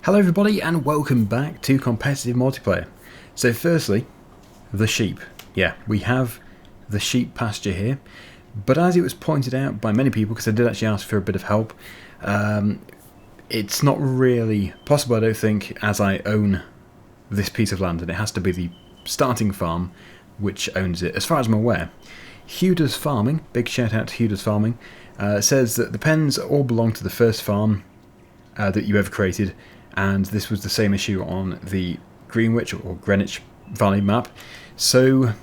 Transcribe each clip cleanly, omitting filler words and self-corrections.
Hello everybody and welcome back to competitive multiplayer. So firstly, the sheep. Yeah, we have the sheep pasture here, but as it was pointed out by many people, because I did actually ask for a bit of help, it's not really possible, I don't think, as I own this piece of land, and it has to be the starting farm which owns it. As far as I'm aware, Huda's Farming, big shout out to Huda's Farming, says that the pens all belong to the first farm that you ever created, and this was the same issue on the Greenwich or Greenwich Valley map. So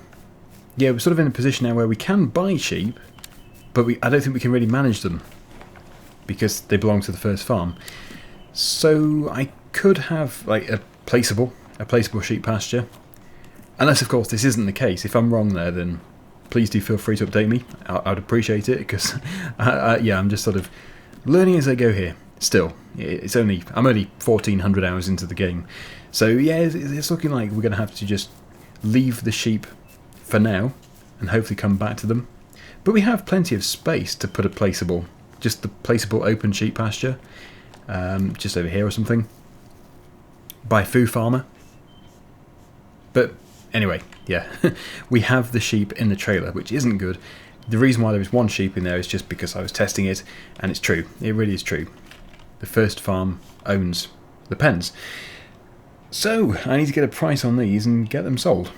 yeah, we're sort of in a position now where we can buy sheep, but I don't think we can really manage them because they belong to the first farm. So I could have like a placeable sheep pasture, unless of course this isn't the case. If I'm wrong there, then please do feel free to update me. I'd appreciate it, because yeah, I'm just sort of learning as I go here. Still, I'm only 1400 hours into the game, so yeah, it's looking like we're going to have to just leave the sheep for now and hopefully come back to them. But we have plenty of space to put a placeable, just the placeable open sheep pasture, just over here or something, by Foo Farmer. But anyway, yeah, we have the sheep in the trailer, which isn't good. The reason why there is one sheep in there is just because I was testing it, and it's true, it really is true. The first farm owns the pens. So I need to get a price on these and get them sold.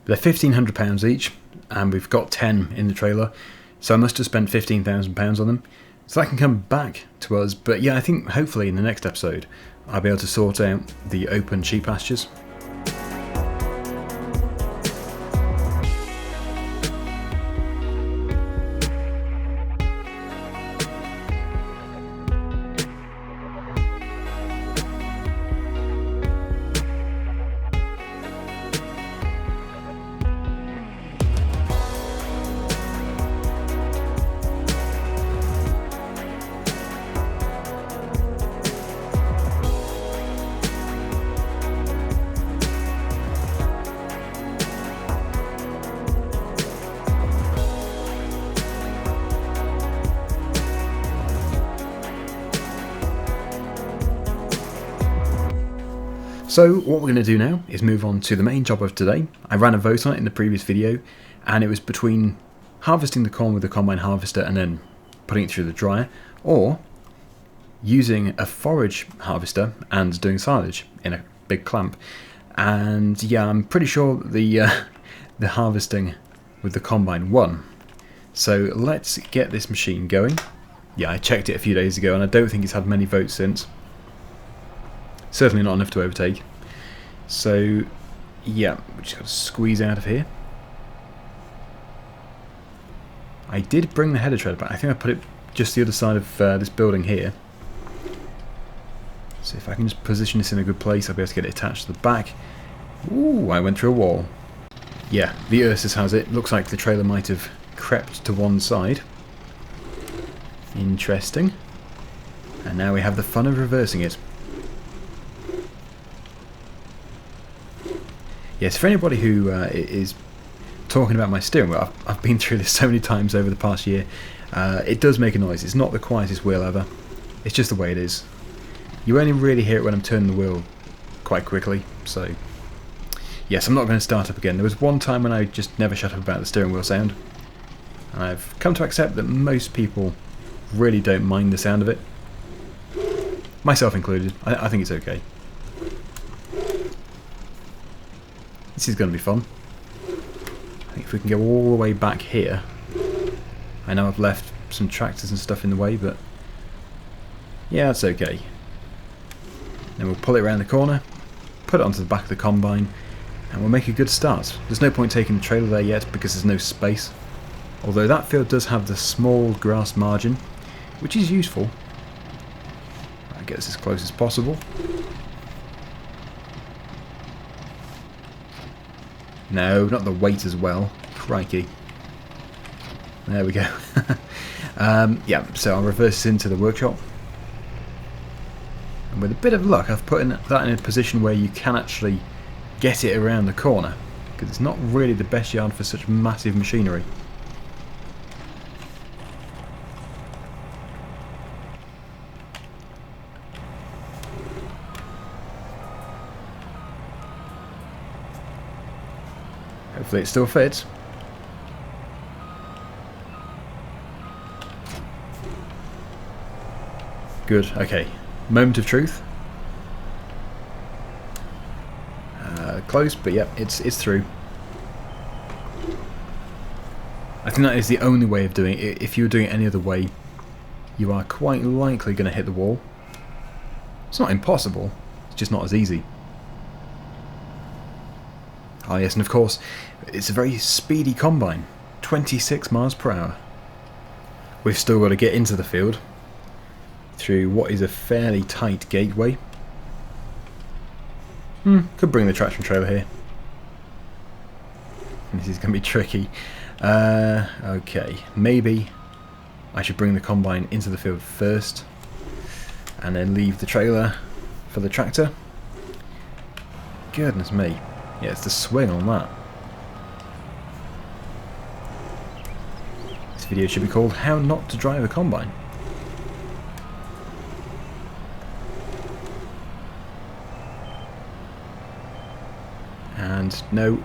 They're £1,500 each, and we've got 10 in the trailer, so I must have spent £15,000 on them. So that can come back to us, but yeah, I think hopefully in the next episode I'll be able to sort out the open sheep pastures. So what we're going to do now is move on to the main job of today. I ran a vote on it in the previous video, and it was between harvesting the corn with the combine harvester and then putting it through the dryer, or using a forage harvester and doing silage in a big clamp. And yeah, I'm pretty sure the harvesting with the combine won. So let's get this machine going. Yeah, I checked it a few days ago and I don't think it's had many votes since. Certainly not enough to overtake. So yeah, we just got to squeeze out of here. I did bring the header treader back. I think I put it just the other side of this building here. So if I can just position this in a good place, I'll be able to get it attached to the back. Ooh, I went through a wall. Yeah, the Ursus has it. Looks like the trailer might have crept to one side. Interesting. And now we have the fun of reversing it. Yes, for anybody who is talking about my steering wheel, I've been through this so many times over the past year. It does make a noise. It's not the quietest wheel ever. It's just the way it is. You only really hear it when I'm turning the wheel quite quickly. So yes, I'm not going to start up again. There was one time when I just never shut up about the steering wheel sound. And I've come to accept that most people really don't mind the sound of it. Myself included. I think it's okay. This is going to be fun. I think if we can go all the way back here. I know I've left some tractors and stuff in the way, but yeah, that's okay. Then we'll pull it around the corner, put it onto the back of the combine, and we'll make a good start. There's no point taking the trailer there yet because there's no space. Although that field does have the small grass margin, which is useful. I'll get us as close as possible. No, not the weight as well. Crikey. There we go. Yeah, so I'll reverse this into the workshop. And with a bit of luck, I've put that in a position where you can actually get it around the corner, because it's not really the best yard for such massive machinery. Hopefully it still fits. Good, okay. Moment of truth. Close, but yep, it's through. I think that is the only way of doing it. If you were doing it any other way, you are quite likely going to hit the wall. It's not impossible, it's just not as easy. Ah yes, and of course, it's a very speedy combine. 26 miles per hour. We've still got to get into the field through what is a fairly tight gateway. Could bring the traction trailer here. This is going to be tricky. Okay, maybe I should bring the combine into the field first and then leave the trailer for the tractor. Goodness me. Yeah, it's the swing on that. This video should be called How Not to Drive a Combine. And no.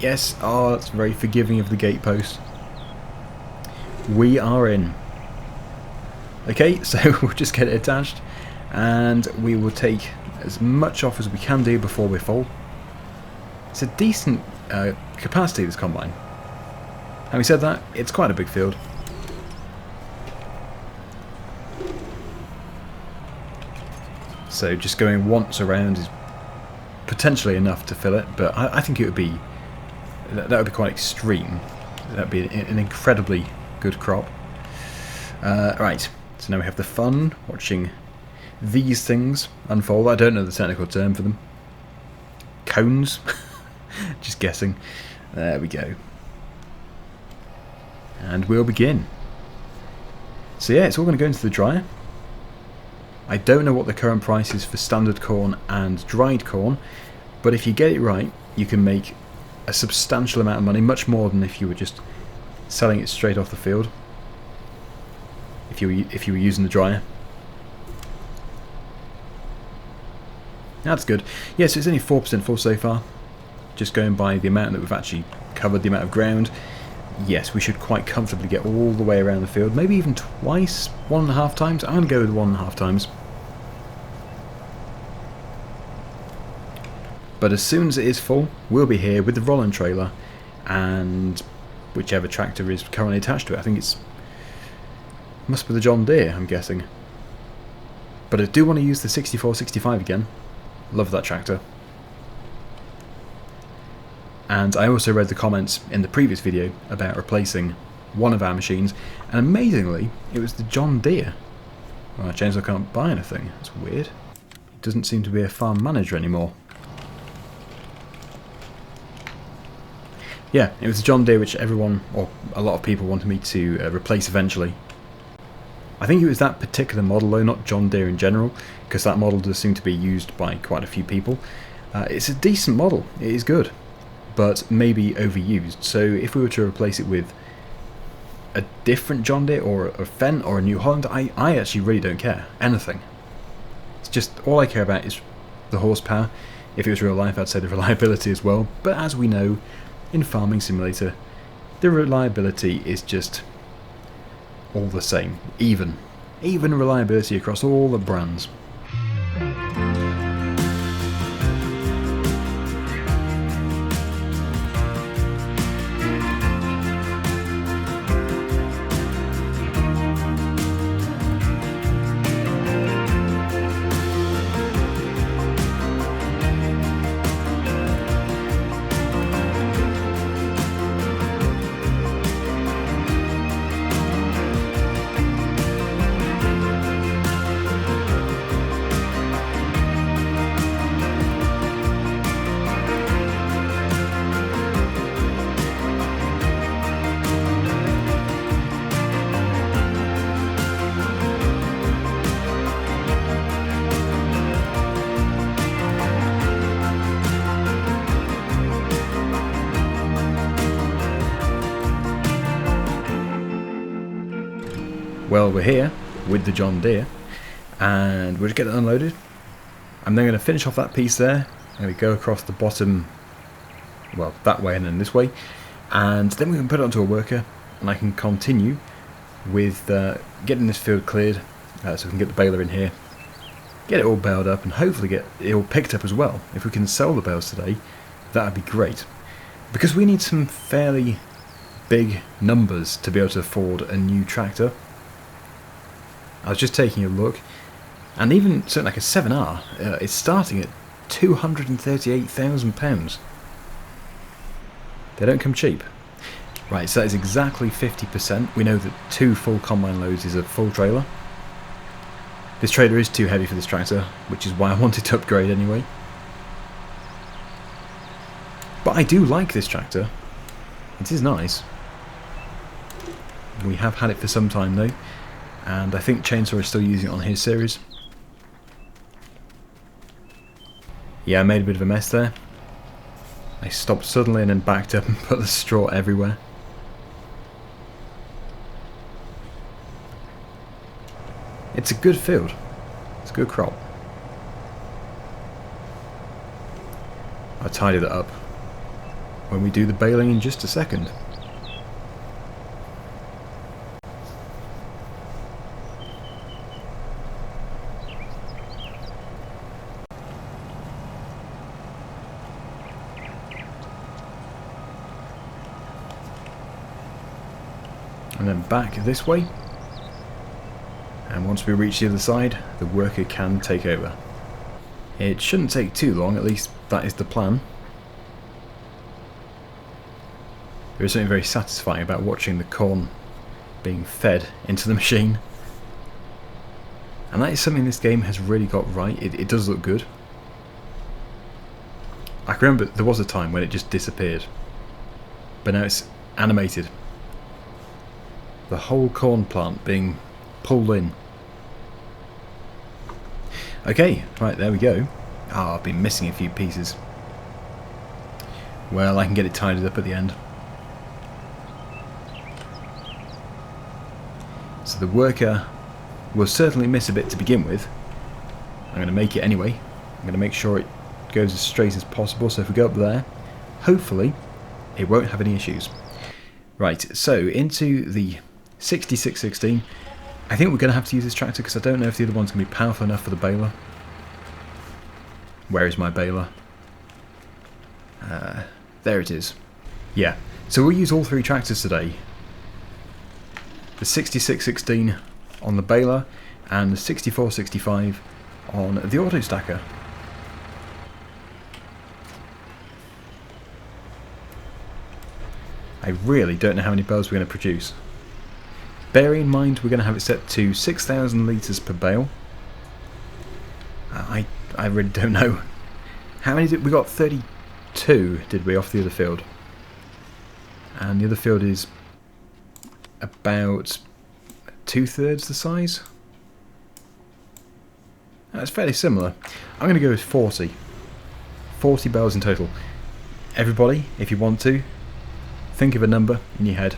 Yes, oh, that's very forgiving of the gatepost. We are in. Okay, so we'll just get it attached and we will take as much off as we can do before we fall. It's a decent capacity, this combine. Having said that, it's quite a big field. So just going once around is potentially enough to fill it, but I think it would be that would be quite extreme. That would be an incredibly good crop. Right, so now we have the fun watching these things unfold. I don't know the technical term for them. Cones? Just guessing. There we go. And we'll begin. So yeah, it's all going to go into the dryer. I don't know what the current price is for standard corn and dried corn, but if you get it right, you can make a substantial amount of money, much more than if you were just selling it straight off the field. If you were using the dryer. That's good. Yeah, so it's only 4% full so far. Just going by the amount that we've actually covered, the amount of ground. Yes, we should quite comfortably get all the way around the field. Maybe even twice, 1.5 times. I'm going to go with 1.5 times. But as soon as it is full, we'll be here with the Rolland trailer and whichever tractor is currently attached to it. I think it's must be the John Deere, I'm guessing. But I do want to use the 6465 again. Love that tractor. And I also read the comments in the previous video about replacing one of our machines, and amazingly, it was the John Deere. Well, Chainsaw can't buy anything. That's weird. It doesn't seem to be a farm manager anymore. Yeah, it was the John Deere which everyone, or a lot of people, wanted me to replace eventually. I think it was that particular model though, not John Deere in general, because that model does seem to be used by quite a few people. It's a decent model, it is good, but maybe overused. So if we were to replace it with a different John Deere or a Fendt or a New Holland, I actually really don't care. Anything. It's just, all I care about is the horsepower. If it was real life, I'd say the reliability as well, but as we know, in Farming Simulator, the reliability is just all the same. Even reliability across all the brands. Well, we're here with the John Deere, and we'll just get it unloaded. I'm then going to finish off that piece there. I'm going to go across the bottom well, that way and then this way, and then we can put it onto a worker, and I can continue with getting this field cleared, so we can get the baler in here, get it all baled up, and hopefully get it all picked up as well. If we can sell the bales today, that would be great, because we need some fairly big numbers to be able to afford a new tractor. I was just taking a look, and even something like a 7R, it's starting at £238,000. They don't come cheap. Right, so that is exactly 50%. We know that 2 full combine loads is a full trailer. This trailer is too heavy for this tractor, which is why I wanted to upgrade anyway. But I do like this tractor. It is nice. We have had it for some time though, and I think Chainsaw is still using it on his series. Yeah, I made a bit of a mess there. I stopped suddenly and then backed up and put the straw everywhere. It's a good field. It's a good crop. I'll tidy that up when we do the baling in just a second. And then back this way, and once we reach the other side, the worker can take over. It shouldn't take too long, at least that is the plan. There is something very satisfying about watching the corn being fed into the machine, and that is something this game has really got right. It does look good. I can remember there was a time when it just disappeared, but now it's animated. The whole corn plant being pulled in. Okay, right, there we go. I've been missing a few pieces. Well, I can get it tidied up at the end. So the worker will certainly miss a bit to begin with. I'm going to make it anyway. I'm going to make sure it goes as straight as possible, so if we go up there, hopefully it won't have any issues. Right, so into the 6616. I think we're going to have to use this tractor because I don't know if the other one's going to be powerful enough for the baler. Where is my baler? There it is. Yeah, so we'll use all 3 tractors today. The 6616 on the baler and the 6465 on the auto stacker. I really don't know how many bales we're going to produce. Bearing in mind we're going to have it set to 6,000 litres per bale. I really don't know. How many did we got? 32 did we off the other field? And the other field is about 2/3 the size. That's fairly similar. I'm going to go with 40. 40 bales in total. Everybody, if you want to, think of a number in your head.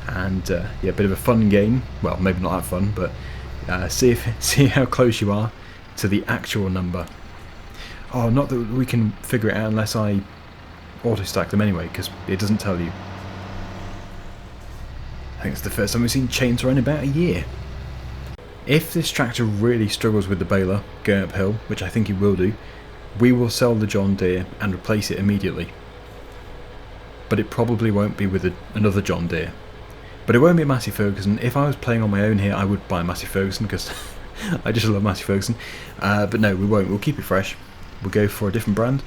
And yeah, a bit of a fun game. Well, maybe not that fun, but see how close you are to the actual number. Oh, not that we can figure it out unless I auto-stack them anyway, because it doesn't tell you. I think it's the first time we've seen Chainsaw in about a year. If this tractor really struggles with the baler going uphill, which I think it will do, we will sell the John Deere and replace it immediately. But it probably won't be with another John Deere. But it won't be a Massey Ferguson. If I was playing on my own here, I would buy a Massey Ferguson because I just love Massey Ferguson. But no, we won't. We'll keep it fresh. We'll go for a different brand.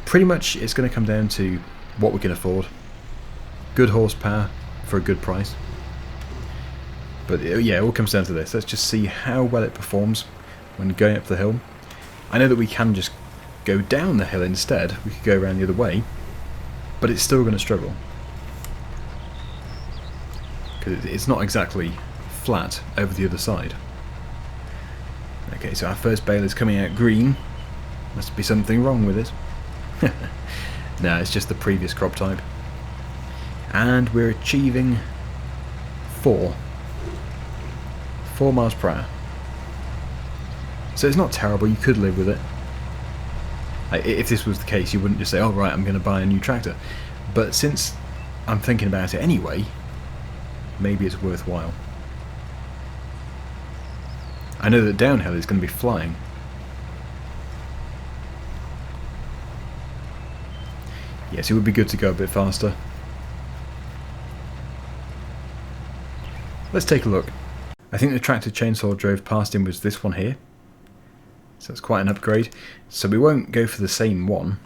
Pretty much it's going to come down to what we can afford. Good horsepower for a good price. But yeah, it all comes down to this. Let's just see how well it performs when going up the hill. I know that we can just go down the hill instead. We could go around the other way. But it's still going to struggle. Because it's not exactly flat over the other side. Okay, so our first bale is coming out green. Must be something wrong with it. No, it's just the previous crop type. And we're achieving 4 miles per hour. So it's not terrible, you could live with it. If this was the case, you wouldn't just say, oh right, I'm going to buy a new tractor. But since I'm thinking about it anyway, maybe it's worthwhile. I know that downhill is going to be flying. Yes, it would be good to go a bit faster. Let's take a look. I think the tractor chainsaw drove past him was this one here. So it's quite an upgrade. So we won't go for the same one.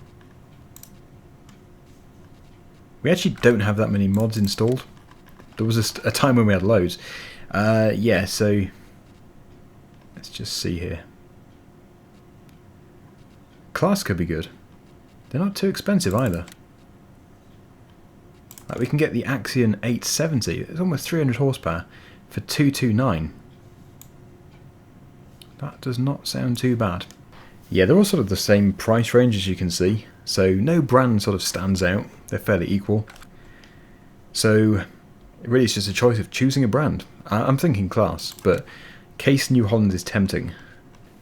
We actually don't have that many mods installed. There was a time when we had loads. Yeah, so let's just see here. Class could be good. They're not too expensive either. Like we can get the Axion 870. It's almost 300 horsepower for 229. That does not sound too bad. Yeah, they're all sort of the same price range as you can see. So no brand sort of stands out. They're fairly equal. So really it's just a choice of choosing a brand. I'm thinking Class, but Case New Holland is tempting.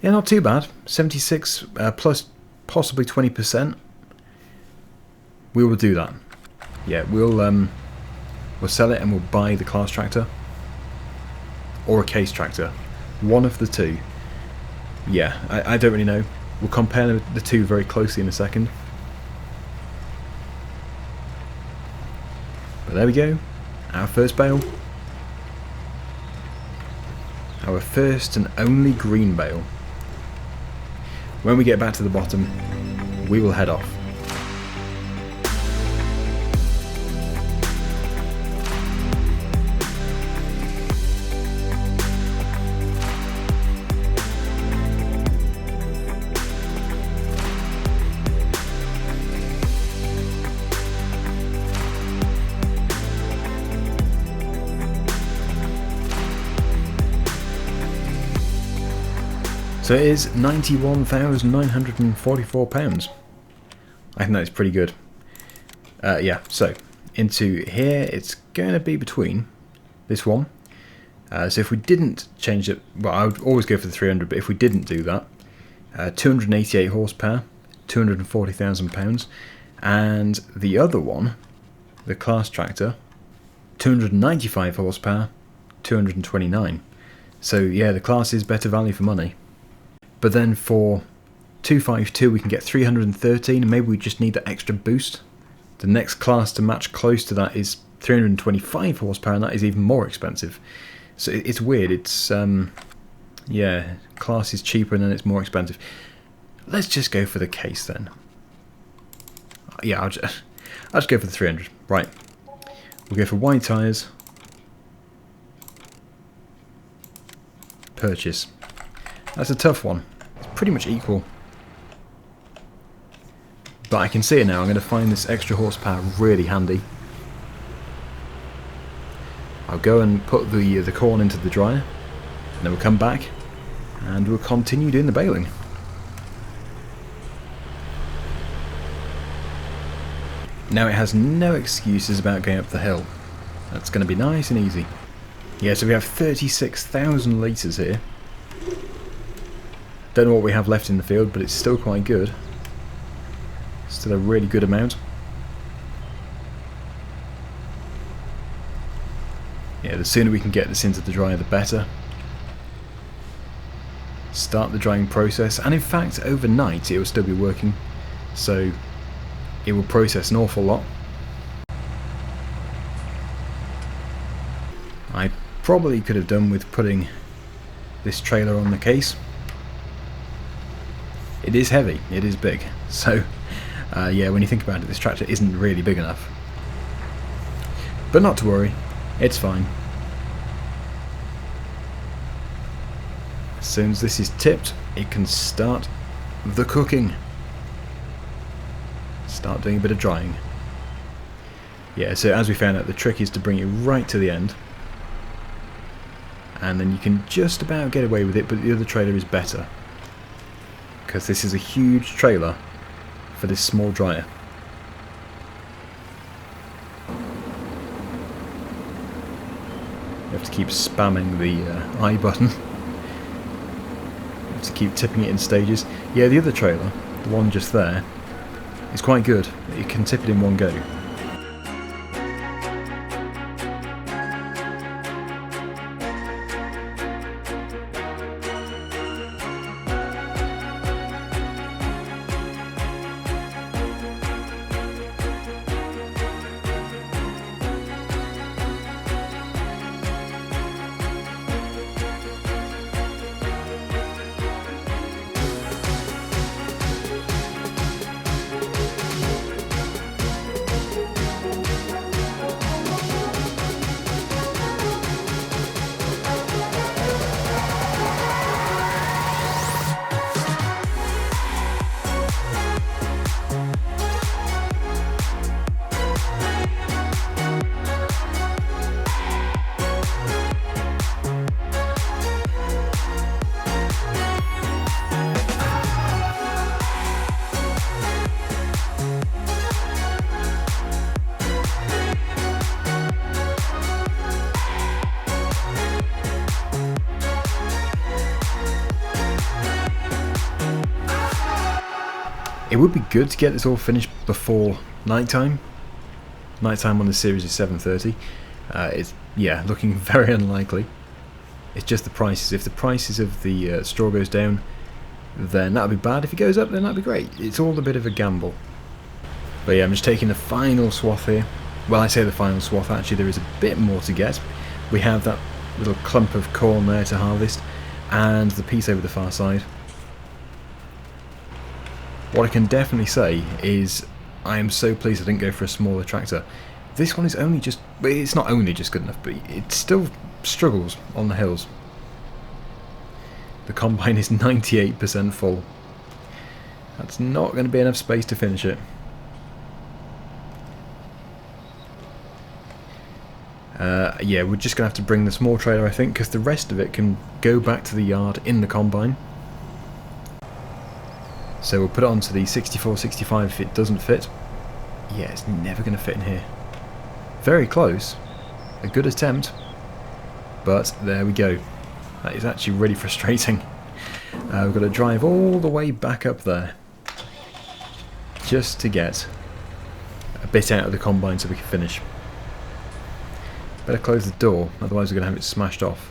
Yeah, not too bad. 76 plus possibly 20%. We will do that. Yeah, we'll sell it and we'll buy the Class tractor or a Case tractor. One of the two. Yeah, I don't really know. We'll compare the two very closely in a second. But there we go. Our first bale. Our first and only Greenbale. When we get back to the bottom, we will head off. So it is £91,944. I think that's pretty good. Yeah, so into here it's going to be between this one. So if we didn't change it, well, I would always go for the 300, but if we didn't do that, 288 horsepower, £240,000, and the other one, the Class tractor, 295 horsepower, 229. So yeah, the Class is better value for money. But then for 252 we can get 313, and maybe we just need that extra boost. The next Class to match close to that is 325 horsepower, and that is even more expensive. So it's weird. It's yeah, Class is cheaper and then it's more expensive. Let's just go for the Case then. Yeah, I'll just go for the 300. Right, we'll go for wide tyres. Purchase. That's a tough one. It's pretty much equal. But I can see it now. I'm going to find this extra horsepower really handy. I'll go and put the corn into the dryer, and then we'll come back and we'll continue doing the baling. Now it has no excuses about going up the hill. That's going to be nice and easy. Yeah, so we have 36,000 litres here. Don't know what we have left in the field, but it's still quite good. Still a really good amount. Yeah, the sooner we can get this into the dryer, the better. Start the drying process, and in fact, overnight it will still be working, so it will process an awful lot. I probably could have done with putting this trailer on the Case. It is heavy, it is big, so yeah, when you think about it, this tractor isn't really big enough. But not to worry, it's fine. As soon as this is tipped, it can start the cooking. Start doing a bit of drying. Yeah, so as we found out, the trick is to bring it right to the end. And then you can just about get away with it, but the other trailer is better. Because this is a huge trailer for this small dryer. You have to keep spamming the I button. You have to keep tipping it in stages. Yeah, the other trailer the one just there, is quite good. You can tip it in one go. It would be good to get this all finished before nighttime. Nighttime on the series is 7:30. It's, yeah, looking very unlikely. It's just the prices. If the prices of the straw goes down, then that'll be bad. If it goes up, then that'll be great. It's all a bit of a gamble. But yeah, I'm just taking the final swath here. Well, I say the final swath, actually there is a bit more to get. We have that little clump of corn there to harvest, and the piece over the far side. What I can definitely say is I am so pleased I didn't go for a smaller tractor. This one is only just, it's not only just good enough, but it still struggles on the hills. The combine is 98% full. That's not going to be enough space to finish it. Yeah, we're just going to have to bring the small trailer, I think, because the rest of it can go back to the yard in the combine. So we'll put it onto the 64-65 if it doesn't fit. Yeah, it's never going to fit in here. Very close. A good attempt. But there we go. That is actually really frustrating. We've got to drive all the way back up there just to get a bit out of the combine so we can finish. Better close the door, otherwise we're going to have it smashed off.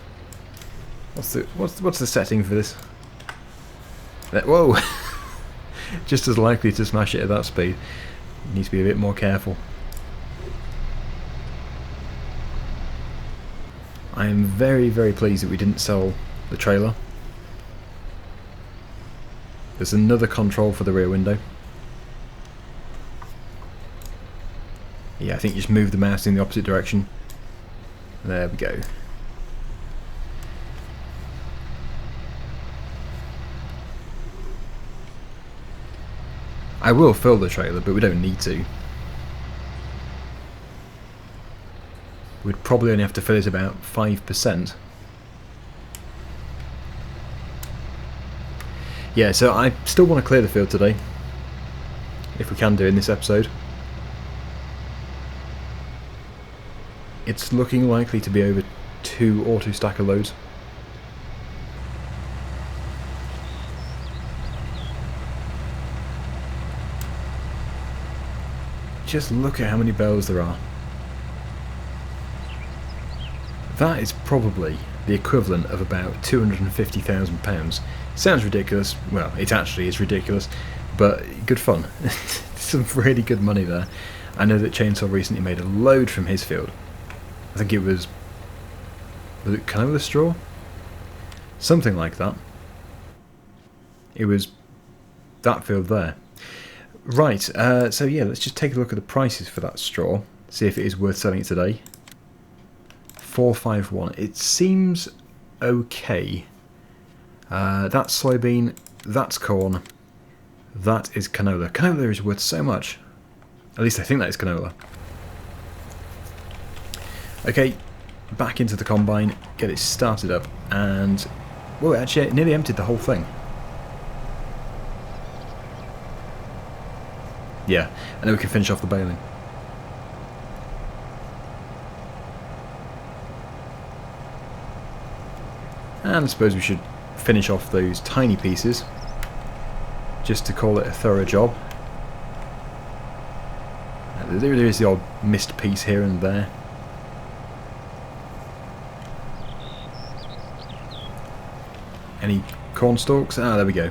What's the setting for this? Whoa! Just as likely to smash it at that speed. You need to be a bit more careful. I am very, very pleased that we didn't sell the trailer. There's another control for the rear window. Yeah, I think you just move the mouse in the opposite direction. There we go. I will fill the trailer, but we don't need to. We'd probably only have to fill it about 5%. Yeah, so I still want to clear the field today, if we can do in this episode. It's looking likely to be over 2 auto stacker loads. Just look at how many bales there are. That is probably the equivalent of about £250,000. Sounds ridiculous. Well, it actually is ridiculous, but good fun. Some really good money there. I know that Chainsaw recently made a load from his field. I think it was it canola straw? Something like that. It was that field there. Right, so yeah, let's just take a look at the prices for that straw, see if it is worth selling it today. 451. It seems okay. That's soybean, that's corn, that is canola. Canola is worth so much. At least I think that is canola. Okay, back into the combine, get it started up, and well, actually it nearly emptied the whole thing. Yeah, and then we can finish off the baling. And I suppose we should finish off those tiny pieces just to call it a thorough job. There is the odd missed piece here and there. Any corn stalks? Ah, there we go.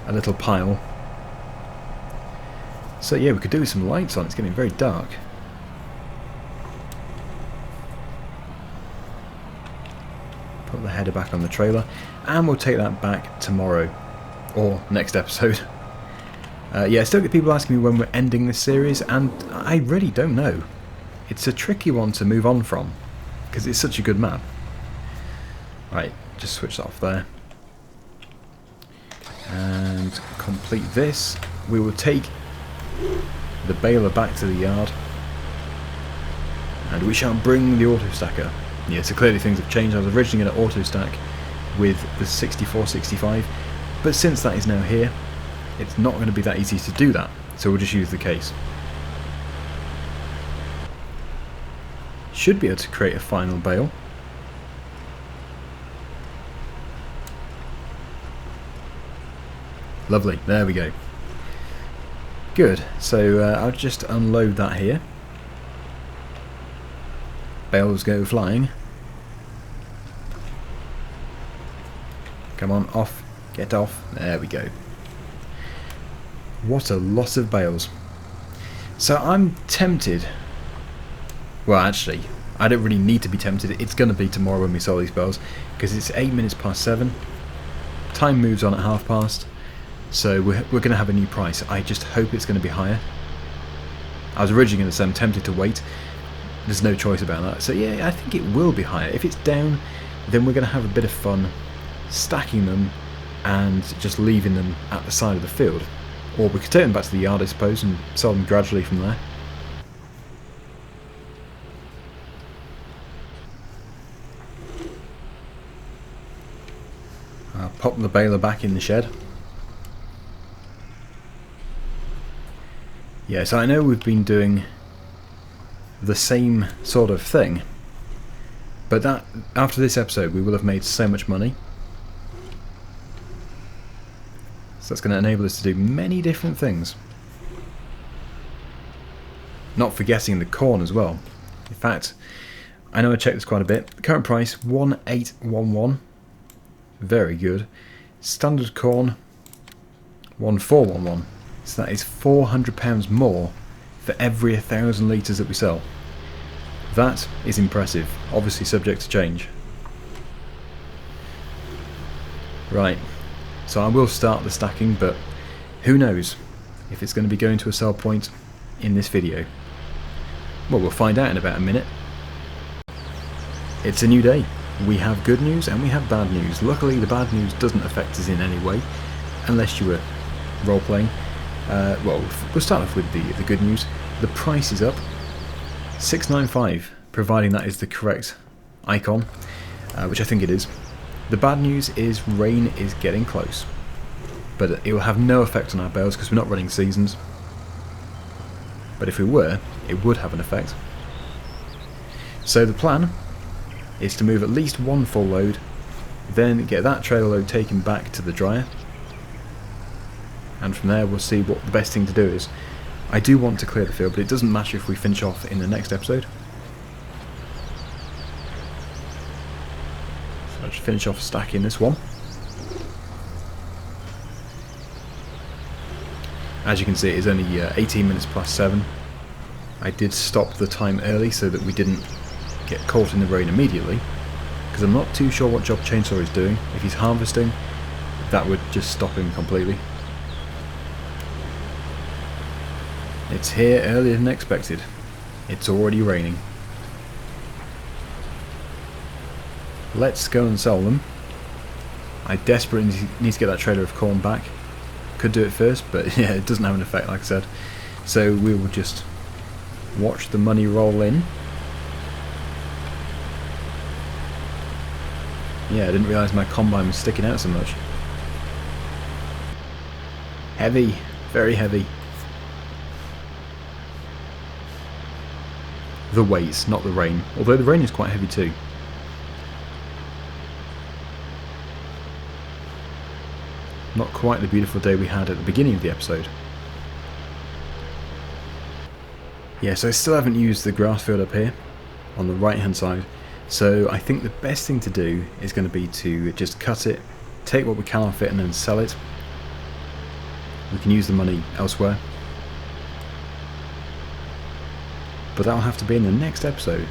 A little pile. So yeah, we could do with some lights on. It's getting very dark. Put the header back on the trailer, and we'll take that back tomorrow, or next episode. Yeah, I still get people asking me when we're ending this series, and I really don't know. It's a tricky one to move on from, because it's such a good map. Right, just switch that off there. And complete this. We will take the baler back to the yard, and we shall bring the auto stacker. Yeah, so clearly things have changed. I was originally going to auto stack with the 6465, but since that is now here, it's not going to be that easy to do that, so we'll just use the case. Should be able to create a final bale. Lovely, there we go. Good, so I'll just unload that here. Bales go flying. Come on, off, get off, there we go. What a lot of bales. So I'm tempted. Well, actually, I don't really need to be tempted. It's going to be tomorrow when we sell these bales, because it's 8 minutes past 7. Time moves on at 1/2 past, so we're going to have a new price. I just hope it's going to be higher. I was originally going to say I'm tempted to wait. There's no choice about that. So yeah, I think it will be higher. If it's down, then we're going to have a bit of fun stacking them and just leaving them at the side of the field. Or we could take them back to the yard, I suppose, and sell them gradually from there. I'll pop the baler back in the shed. Yeah, so I know we've been doing the same sort of thing, but that after this episode we will have made so much money. So that's going to enable us to do many different things. Not forgetting the corn as well. In fact, I know I checked this quite a bit. The current price, 1811. Very good. Standard corn, 1411. So that is £400 more for every 1,000 litres that we sell. That is impressive. Obviously subject to change. Right. So I will start the stacking, but who knows if it's going to be going to a sell point in this video. Well, we'll find out in about a minute. It's a new day. We have good news and we have bad news. Luckily the bad news doesn't affect us in any way, unless you were role-playing. Well, we'll start off with the good news. The price is up. 695, providing that is the correct icon, which I think it is. The bad news is rain is getting close, but it will have no effect on our bales because we're not running seasons. But if we were, it would have an effect. So the plan is to move at least one full load, then get that trailer load taken back to the dryer, and from there we'll see what the best thing to do is. I do want to clear the field, but it doesn't matter if we finish off in the next episode. So I'll just finish off stacking this one. As you can see, it is only 18 minutes past 7. I did stop the time early so that we didn't get caught in the rain immediately, because I'm not too sure what job Chainsaw is doing. If he's harvesting, that would just stop him completely. It's here earlier than expected. It's already raining. Let's go and sell them. I desperately need to get that trailer of corn back. Could do it first, but yeah, it doesn't have an effect, like I said. So we will just watch the money roll in. Yeah, I didn't realise my combine was sticking out so much. Heavy, very heavy. The weights, not the rain. Although the rain is quite heavy too. Not quite the beautiful day we had at the beginning of the episode. Yeah, so I still haven't used the grass field up here on the right hand side, so I think the best thing to do is going to be to just cut it, take what we can off it and then sell it. We can use the money elsewhere, but that'll have to be in the next episode.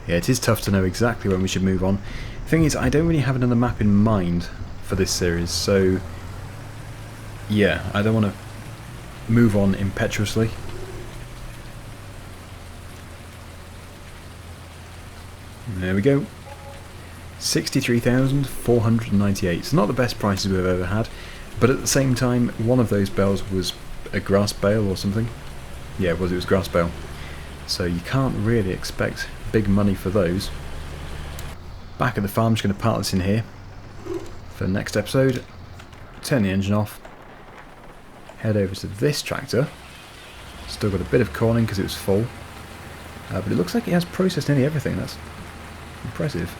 Yeah, it is tough to know exactly when we should move on. The thing is, I don't really have another map in mind for this series, so yeah, I don't want to move on impetuously. There we go. 63,498. It's not the best prices we've ever had, but at the same time, one of those bales was a grass bale or something. Yeah, it was grass bale. So you can't really expect big money for those. Back at the farm, I'm just going to park this in here for the next episode. Turn the engine off. Head over to this tractor. Still got a bit of corning because it was full. But it looks like it has processed nearly everything. That's impressive.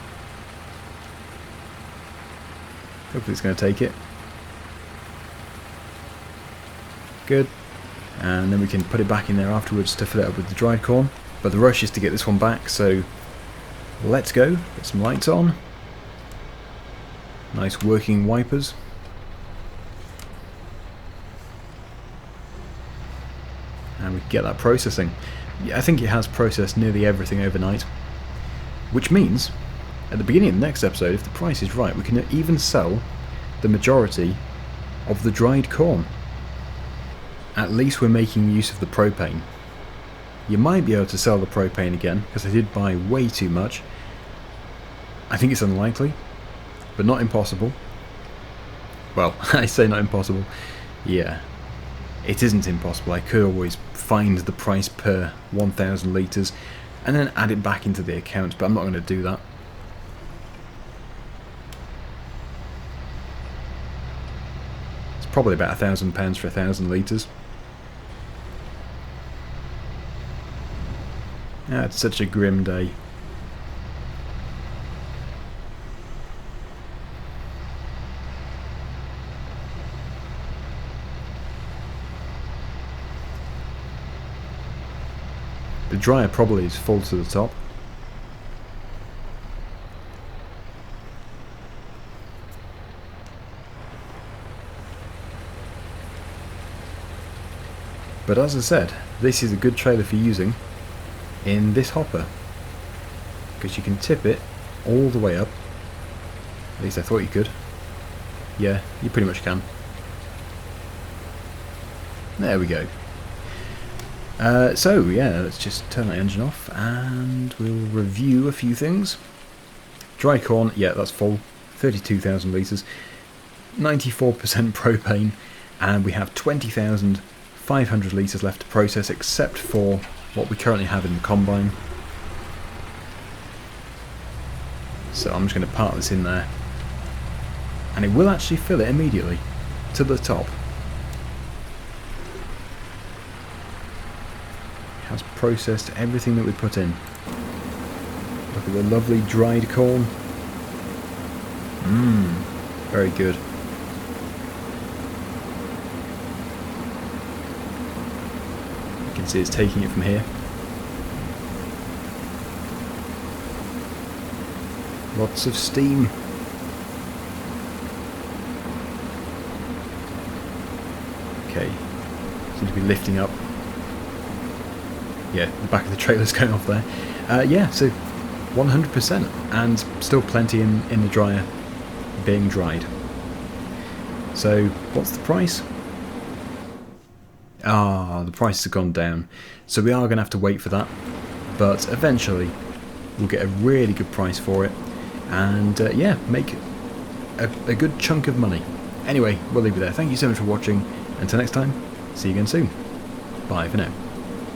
Hopefully it's going to take it. Good. And then we can put it back in there afterwards to fill it up with the dried corn. But the rush is to get this one back, so let's go. Get some lights on. Nice working wipers. And we can get that processing. Yeah, I think it has processed nearly everything overnight. Which means, at the beginning of the next episode, if the price is right, we can even sell the majority of the dried corn. At least we're making use of the propane. You might be able to sell the propane again, because I did buy way too much. I think it's unlikely, but not impossible. Well, I say not impossible. Yeah, it isn't impossible. I could always find the price per 1,000 litres and then add it back into the account, but I'm not going to do that. It's probably about £1,000 for 1,000 litres. Ah, it's such a grim day. The dryer probably is full to the top. But as I said, this is a good trailer for using in this hopper, because you can tip it all the way up. At least I thought you could. Yeah, you pretty much can. There we go. So yeah, let's just turn that engine off and we'll review a few things. Dry corn, yeah, that's full, 32,000 litres, 94% propane, and we have 20,500 litres left to process, except for what we currently have in the combine. So I'm just going to park this in there, and it will actually fill it immediately to the top. It has processed everything that we put in. Look at the lovely dried corn. Very good. You can see it's taking it from here. Lots of steam. Okay, seems to be lifting up. Yeah, the back of the trailer's going off there. Yeah, so 100%, and still plenty in the dryer being dried. So what's the price? The prices have gone down, so we are going to have to wait for that, but eventually we'll get a really good price for it, and yeah, make a good chunk of money. Anyway, we'll leave it there. Thank you so much for watching. Until next time, see you again soon. Bye for now.